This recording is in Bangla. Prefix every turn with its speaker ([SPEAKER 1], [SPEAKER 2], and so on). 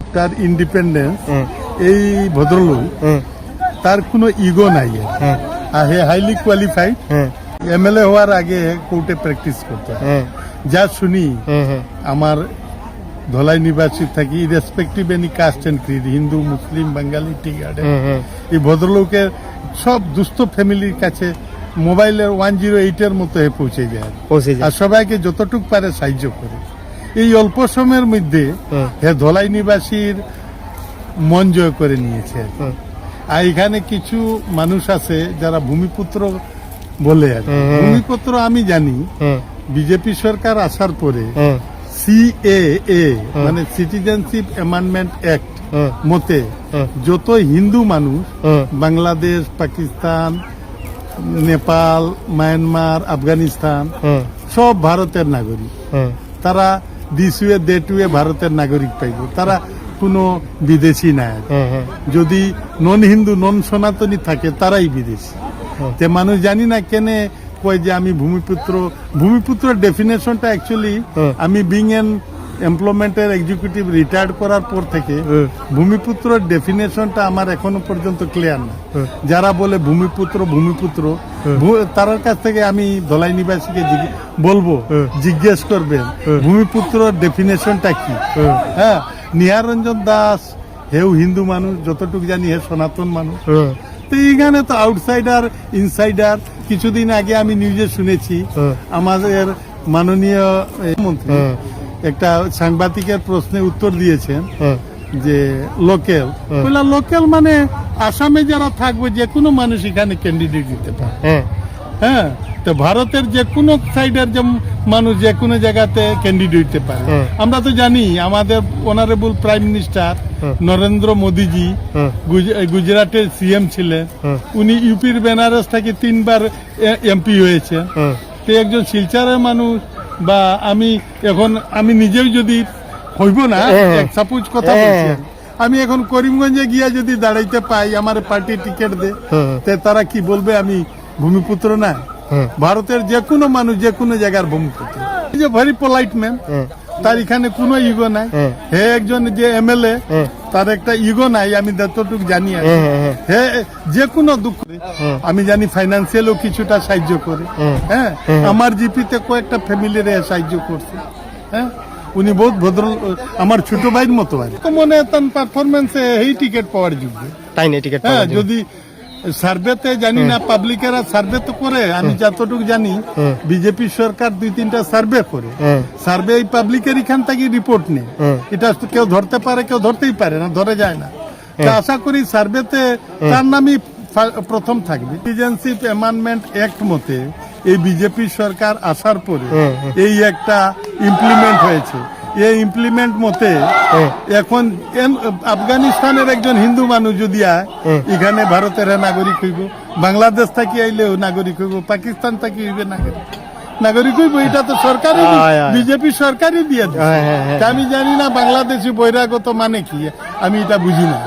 [SPEAKER 1] আফটার ইন্ডিপেন্ডেন্স এই ভদ্রলোক তার কোনো ইগো নাই, আর হে হাইলি কোয়ালিফাইড। এমএলএ হওয়ার আগে কোর্টে প্র্যাকটিস করতে, যা শুনি আমার ধলাই নিবাসী থাকি, irrespective any caste and creed, Hindu Muslim Bangali tea garden, এই ভদ্রলোকের সব দুস্থ ফ্যামিলির কাছে মোবাইলের 108-এর মতো হে পৌঁছে যায়, আর সবাইকে যতটুক পারে সাহায্য করে। এই অল্প সময়ের মধ্যে হে ধলাই নিবাসীর মন জয় করে নিয়েছে। আর এখানে কিছু মানুষ আছে যারা ভূমিপুত্র বলে, আর ভূমিপুত্র আমি জানি বিজেপি সরকার আসার পরে সিএএ মানে সিটিজেনশিপ অ্যামেন্ডমেন্ট অ্যাক্ট মতে যত হিন্দু মানুষ বাংলাদেশ, পাকিস্তান, নেপাল, মায়ানমার, আফগানিস্তান সব ভারতের নাগরিক, তারা দিস ওয়ে দ্যাট ওয়ে ভারতের নাগরিক পাইব, তারা কোনো বিদেশি নাই। যদি নন হিন্দু নন সনাতনী থাকে তারাই বিদেশি। তে মানুষ জানি না কেনে কয় যে আমি ভূমিপুত্র। ভূমিপুত্রের ডেফিনেশনটা অ্যাকচুয়ালি আমি বিং এন এমপ্লয়মেন্টের এক্সিকিউটিভ রিটায়ার্ড করার পর থেকে ভূমিপুত্রের ডেফিনেশনটা আমার এখনো পর্যন্ত ক্লিয়ার না। যারা বলে ভূমিপুত্র ভূমিপুত্র, তার কাছ থেকে আমি ধলাই নিবাসীকে বলবো, জিজ্ঞেস করবেন ভূমিপুত্রের ডেফিনেশনটা কি। হ্যাঁ, নিহারঞ্জন দাস হেউ হিন্দু মানুষ, যতটুকু জানি হে সনাতন মানুষ। তো এইখানে তো আউটসাইডার ইনসাইডার। কিছুদিন আগে আমি নিউজে শুনেছি আমাদের মাননীয় মন্ত্রী একটা সাংবাদিকের প্রশ্নে উত্তর দিয়েছেন যে লোকাল, লোকাল মানে আসামে যারা থাকবে যে কোনো মানুষ এখানে ক্যান্ডিডেট দিতে পারে। হ্যাঁ, তো ভারতের যে কোনো সাইডের যে মানুষ যে কোনো জায়গাতে ক্যান্ডিডেট দিতে পারে। আমরা তো জানি আমাদের অনারেবল প্রাইম মিনিস্টার নরেন্দ্র মোদীজি গুজরাটের সিএম ছিলেন, উনি ইউপির বেনারস থেকে 3বার এমপি হয়েছে। তো একজন শিলচরের মানুষ বা আমি নিজেও যদি হইব না, সাপোজ কথা বলছি, আমি এখন করিমগঞ্জে গিয়া যদি দাঁড়াইতে পাই, আমার পার্টি টিকিট দে, তারা কি বলবে আমি ভূমিপুত্র না? ভারতের যে কোনো মানুষ যে কোনো জায়গার ভূমিপুত্র। যে ভেরি পোলাইট ম্যান, তার এখানে কোনো ইগো নাই। হে একজন যে এমএলএ, তার একটা ইগো নাই, আমি যতটুকু জানি। হে যে কোনো দুঃখ, আমি জানি ফাইন্যান্সিয়ালও কিছুটা সাহায্য করে। হ্যাঁ, আমার জিপিতে কয়েকটা ফ্যামিলির সাহায্য করছে। হ্যাঁ, উনি বহুত ভদ্র, আমার ছোট ভাইয়ের মতো। আর মনে তার পারফরমেন্সে এই টিকিট পাওয়ার যোগ্য তাই না? টিকিট হ্যাঁ, যদি সার্ভেতে জানি না, পাবলিকেরা সার্ভে তো করে, আমি যতটুকু জানি বিজেপি সরকার 2-3টা সার্ভে করে, সার্ভে এই পাবলিকের এখান থেকে রিপোর্ট নেই। এটা কেউ ধরতে পারে, কেউ ধরতেই পারে না, ধরে যায় না। আশা করি সার্ভেতে তার নামই প্রথম থাকবে। সিটিজেনশিপ অ্যামেন্ডমেন্ট অ্যাক্ট মতে এই বিজেপি সরকার আসার পরে এই একটা ইমপ্লিমেন্ট হয়েছে। এই ইমপ্লিমেন্ট মতে এখন আফগানিস্তানের একজন হিন্দু মানুষ যদি এখানে ভারতের নাগরিক হইব, বাংলাদেশ থেকে আইলেও নাগরিক হইব, পাকিস্তান থেকে হইবে নাগরিক হইব। এটা তো সরকারই, বিজেপি সরকারই দিয়ে দেয়। আমি জানি না বাংলাদেশি বহিরাগত মানে কি, আমি এটা বুঝি না।